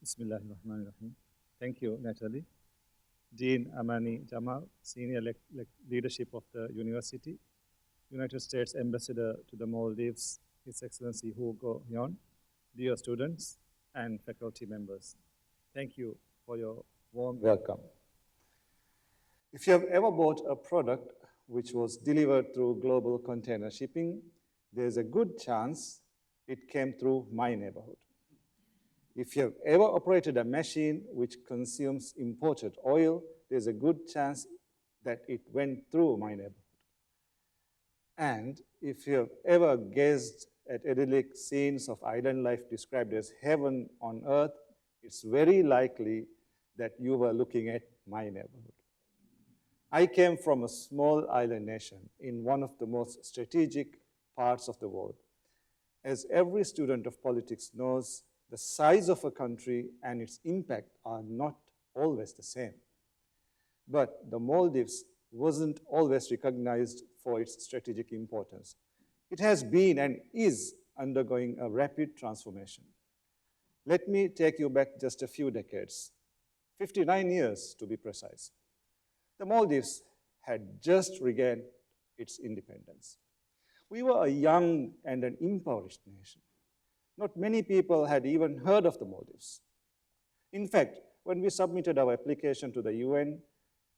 Bismillahirrahmanirrahim. Thank you, Natalie. Dean Amani Jamal, Senior Leadership of the University, United States Ambassador to the Maldives, His Excellency Hugo Yon, dear students and faculty members. Thank you for your warm welcome. If you have ever bought a product which was delivered through global container shipping, there's a good chance it came through my neighborhood. If you have ever operated a machine which consumes imported oil, there's a good chance that it went through my neighborhood. And if you have ever gazed at idyllic scenes of island life described as heaven on earth, it's very likely that you were looking at my neighborhood. I came from a small island nation in one of the most strategic parts of the world. As every student of politics knows, the size of a country and its impact are not always the same. But the Maldives wasn't always recognized for its strategic importance. It has been and is undergoing a rapid transformation. Let me take you back just a few decades, 59 years to be precise. The Maldives had just regained its independence. We were a young and an impoverished nation. Not many people had even heard of the Maldives. In fact, when we submitted our application to the UN,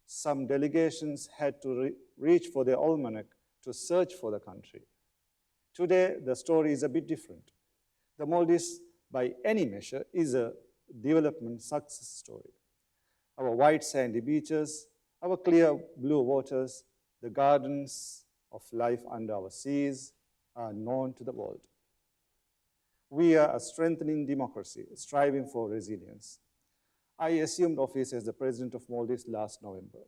some delegations had to reach for their almanac to search for the country. Today, the story is a bit different. The Maldives, by any measure, is a development success story. Our white sandy beaches, our clear blue waters, the gardens of life under our seas are known to the world. We are a strengthening democracy, striving for resilience. I assumed office as the president of Maldives last November.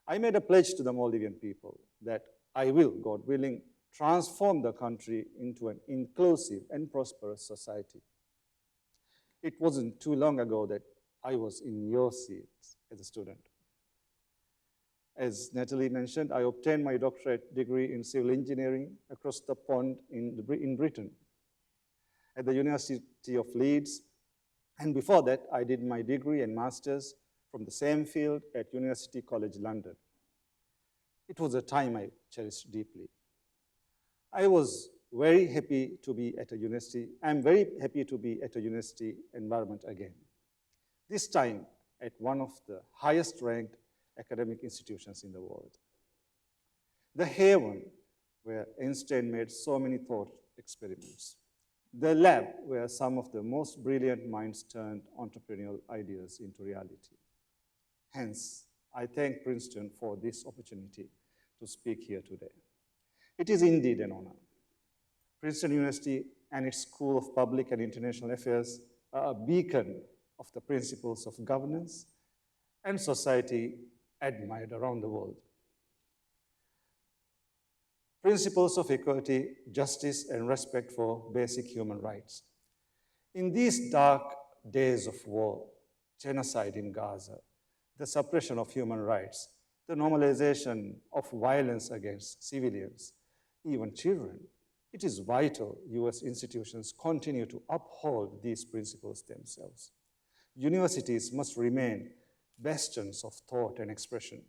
I made a pledge to the Maldivian people that I will, God willing, transform the country into an inclusive and prosperous society. It wasn't too long ago that I was in your seats as a student. As Natalie mentioned, I obtained my doctorate degree in civil engineering across the pond in Britain, at the University of Leeds, and before that, I did my degree and master's from the same field at University College London. It was a time I cherished deeply. I was very happy to be at a university. I'm very happy to be at a university environment again. This time at one of the highest ranked academic institutions in the world. The haven where Einstein made so many thought experiments. The lab where some of the most brilliant minds turned entrepreneurial ideas into reality. Hence, I thank Princeton for this opportunity to speak here today. It is indeed an honor. Princeton University and its School of Public and International Affairs are a beacon of the principles of governance and society admired around the world. Principles of equality, justice, and respect for basic human rights. In these dark days of war, genocide in Gaza, the suppression of human rights, the normalization of violence against civilians, even children, it is vital US institutions continue to uphold these principles themselves. Universities must remain bastions of thought and expression,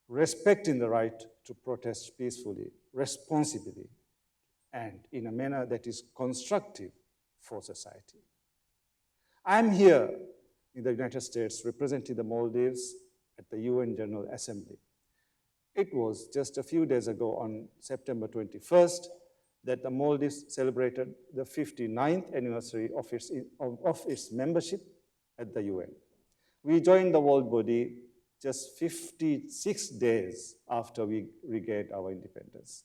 respecting the right to protest peacefully, responsibly, and in a manner that is constructive for society. I'm here in the United States representing the Maldives at the UN General Assembly. It was just a few days ago on September 21st that the Maldives celebrated the 59th anniversary of its membership at the UN. We joined the world body just 56 days after we regained our independence.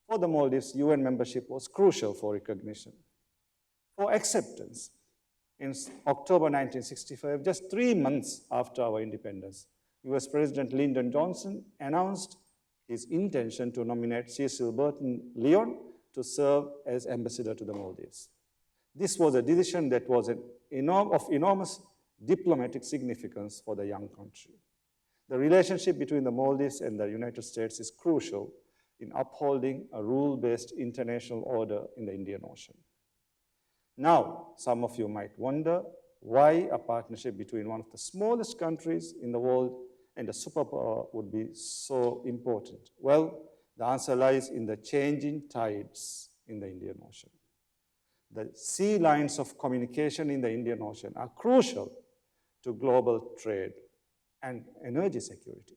For the Maldives, UN membership was crucial for recognition, for acceptance. In October 1965, just 3 months after our independence, US President Lyndon Johnson announced his intention to nominate Cecil Burton Lyon to serve as ambassador to the Maldives. This was a decision that was of enormous diplomatic significance for the young country. The relationship between the Maldives and the United States is crucial in upholding a rule-based international order in the Indian Ocean. Now, some of you might wonder why a partnership between one of the smallest countries in the world and a superpower would be so important? Well, the answer lies in the changing tides in the Indian Ocean. The sea lines of communication in the Indian Ocean are crucial to global trade and energy security.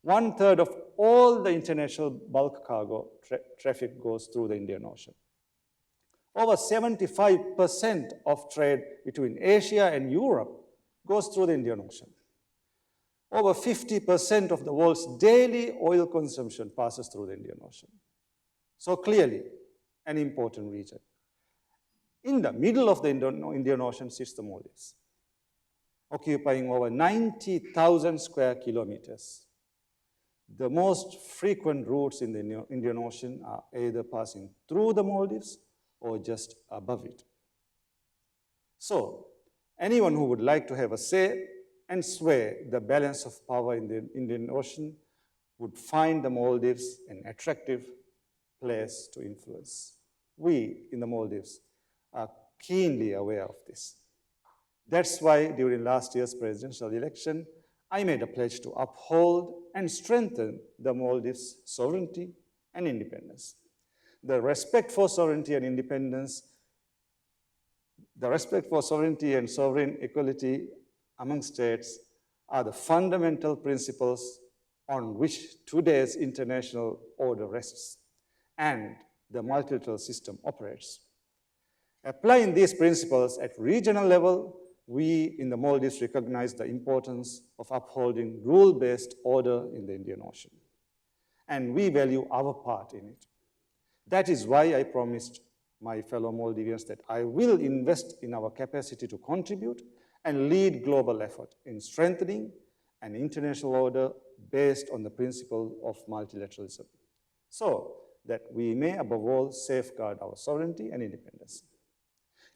1/3 of all the international bulk cargo traffic goes through the Indian Ocean. Over 75% of trade between Asia and Europe goes through the Indian Ocean. Over 50% of the world's daily oil consumption passes through the Indian Ocean. So clearly, an important region. In the middle of the Indian Ocean sits the Maldives, occupying over 90,000 square kilometers. The most frequent routes in the Indian Ocean are either passing through the Maldives or just above it. So, anyone who would like to have a say and sway the balance of power in the Indian Ocean would find the Maldives an attractive place to influence. We in the Maldives are keenly aware of this. That's why during last year's presidential election, I made a pledge to uphold and strengthen the Maldives' sovereignty and independence. The respect for sovereignty and independence, the respect for sovereignty and sovereign equality among states are the fundamental principles on which today's international order rests and the multilateral system operates. Applying these principles at regional level, we in the Maldives recognize the importance of upholding rule-based order in the Indian Ocean, and we value our part in it. That is why I promised my fellow Maldivians that I will invest in our capacity to contribute and lead global effort in strengthening an international order based on the principle of multilateralism, so that we may above all safeguard our sovereignty and independence.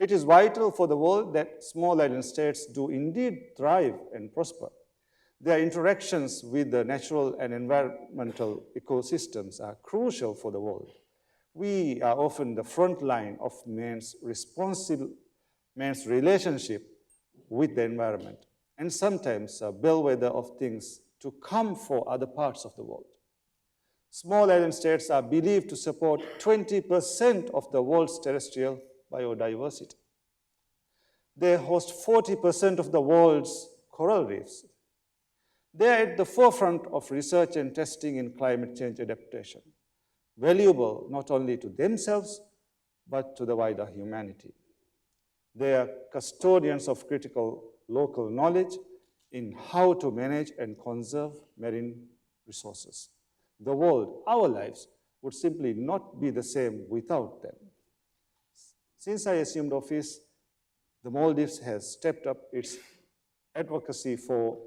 It is vital for the world that small island states do indeed thrive and prosper. Their interactions with the natural and environmental ecosystems are crucial for the world. We are often the front line of man's relationship with the environment, and sometimes a bellwether of things to come for other parts of the world. Small island states are believed to support 20% of the world's terrestrial biodiversity. They host 40% of the world's coral reefs. They are at the forefront of research and testing in climate change adaptation, valuable not only to themselves, but to the wider humanity. They are custodians of critical local knowledge in how to manage and conserve marine resources. The world, our lives, would simply not be the same without them. Since I assumed office, the Maldives has stepped up its advocacy for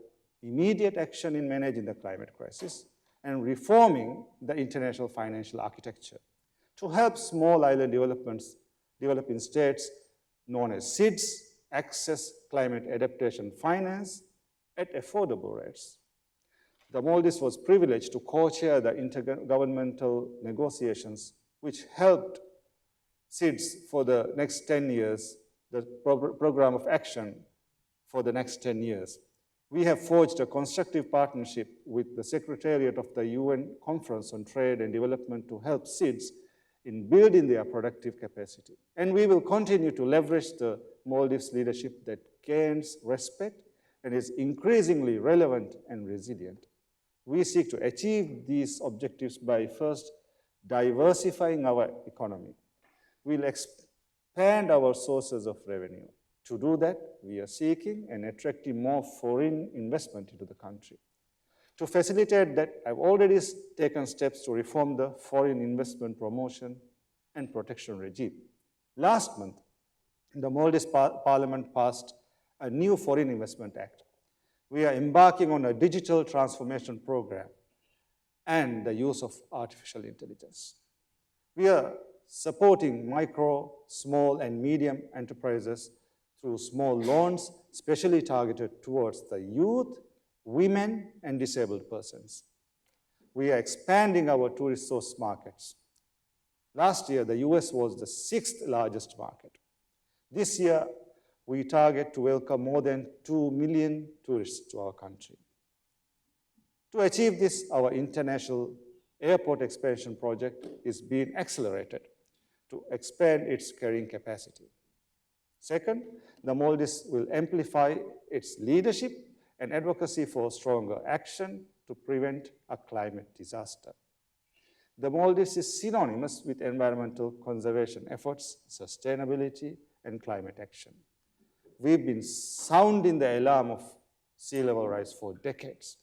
immediate action in managing the climate crisis and reforming the international financial architecture to help small island developing states known as SIDS access climate adaptation finance at affordable rates. The Maldives was privileged to co-chair the intergovernmental negotiations which helped SIDS for the next 10 years, the program of action for the next 10 years. We have forged a constructive partnership with the Secretariat of the UN Conference on Trade and Development to help SIDS in building their productive capacity. And we will continue to leverage the Maldives leadership that gains respect and is increasingly relevant and resilient. We seek to achieve these objectives by first diversifying our economy. We'll expand our sources of revenue. To do that, we are seeking and attracting more foreign investment into the country. To facilitate that, I've already taken steps to reform the foreign investment promotion and protection regime. Last month, the Maldives Parliament passed a new Foreign Investment Act. We are embarking on a digital transformation program and the use of artificial intelligence. We are supporting micro, small, and medium enterprises through small loans, specially targeted towards the youth, women, and disabled persons. We are expanding our tourist source markets. Last year, the US was the 6th largest market. This year, we target to welcome more than 2 million tourists to our country. To achieve this, our international airport expansion project is being accelerated to expand its carrying capacity. Second, the Maldives will amplify its leadership and advocacy for stronger action to prevent a climate disaster. The Maldives is synonymous with environmental conservation efforts, sustainability, and climate action. We've been sounding the alarm of sea level rise for decades.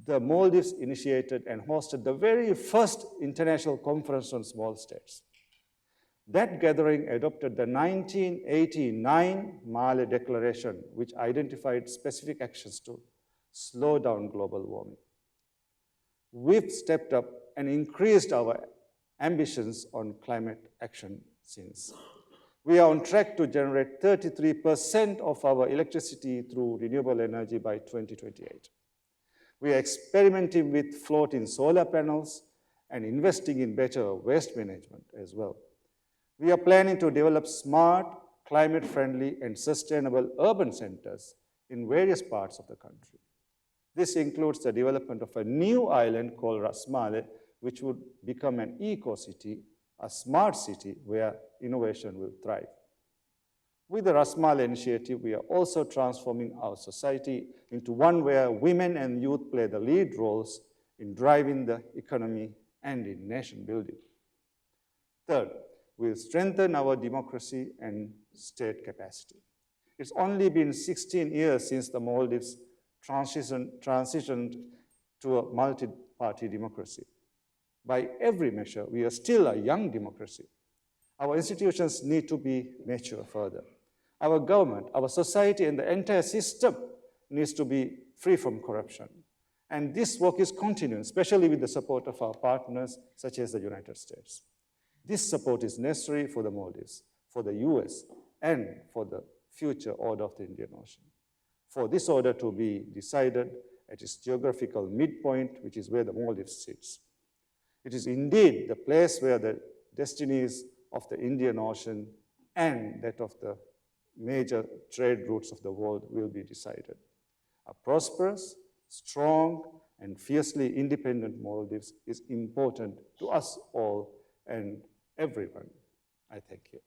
The Maldives initiated and hosted the very first international conference on small states. That gathering adopted the 1989 Mali Declaration, which identified specific actions to slow down global warming. We've stepped up and increased our ambitions on climate action since. We are on track to generate 33% of our electricity through renewable energy by 2028. We are experimenting with floating solar panels and investing in better waste management as well. We are planning to develop smart, climate-friendly, and sustainable urban centers in various parts of the country. This includes the development of a new island called Ras Malé, which would become an eco-city, a smart city where innovation will thrive. With the Ras Malé initiative, we are also transforming our society into one where women and youth play the lead roles in driving the economy and in nation building. Third, we'll strengthen our democracy and state capacity. It's only been 16 years since the Maldives transitioned to a multi-party democracy. By every measure, we are still a young democracy. Our institutions need to be mature further. Our government, our society, and the entire system needs to be free from corruption. And this work is continuing, especially with the support of our partners, such as the United States. This support is necessary for the Maldives, for the US, and for the future order of the Indian Ocean. For this order to be decided at its geographical midpoint, which is where the Maldives sits. It is indeed the place where the destinies of the Indian Ocean and that of the major trade routes of the world will be decided. A prosperous, strong, and fiercely independent Maldives is important to us all and everyone. I thank you.